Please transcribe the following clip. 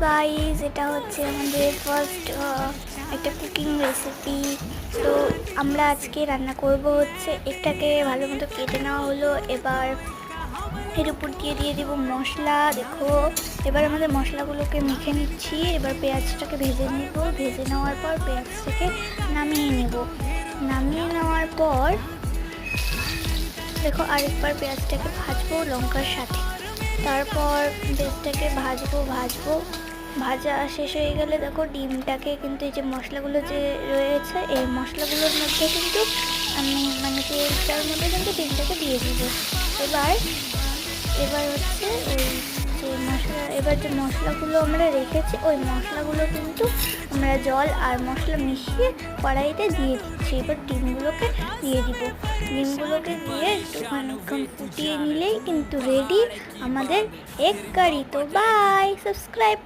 Guys, এটা হচ্ছে আমাদের ফার্স্ট একটা কুকিং রেসিপি। তো আমরা আজকে রান্না করব হচ্ছে এটাকে ভালো মতো কেটে নেওয়া হলো। এবার এর উপর দিয়ে দিব মশলা। দেখো, এবার আমাদের মশলাগুলোকে মেখে নিচ্ছি। এবার পেঁয়াজটাকে ভেজে নেব। ভেজে নেওয়ার পর পেঁয়াজটাকে নামিয়ে নেব। নামিয়ে নেওয়ার পর দেখো আরেকবার পেঁয়াজটাকে ভাজবো লঙ্কার সাথে। তারপর পেঁয়াজটাকে ভাজবো। ভাজা শেষ হয়ে গেলে দেখো ডিমটাকে কিন্তু এই যে মশলাগুলো যে রয়েছে এই মশলাগুলোর মধ্যে কিন্তু আমি তেলটার মধ্যে কিন্তু ডিমটাকে দিয়ে দিব। এবার হচ্ছে ওই যে মশলাগুলো আমরা রেখেছি ওই মশলাগুলো কিন্তু আমরা জল আর মশলা মিশিয়ে কড়াইতে দিয়ে দিচ্ছি। এবার ডিমগুলোকে দিয়ে দিব। ডিমগুলোকে দিয়ে একটুখানি ফুটিয়ে নিলেই কিন্তু রেডি আমাদের এগ কারি। তো বাই, সাবস্ক্রাইব।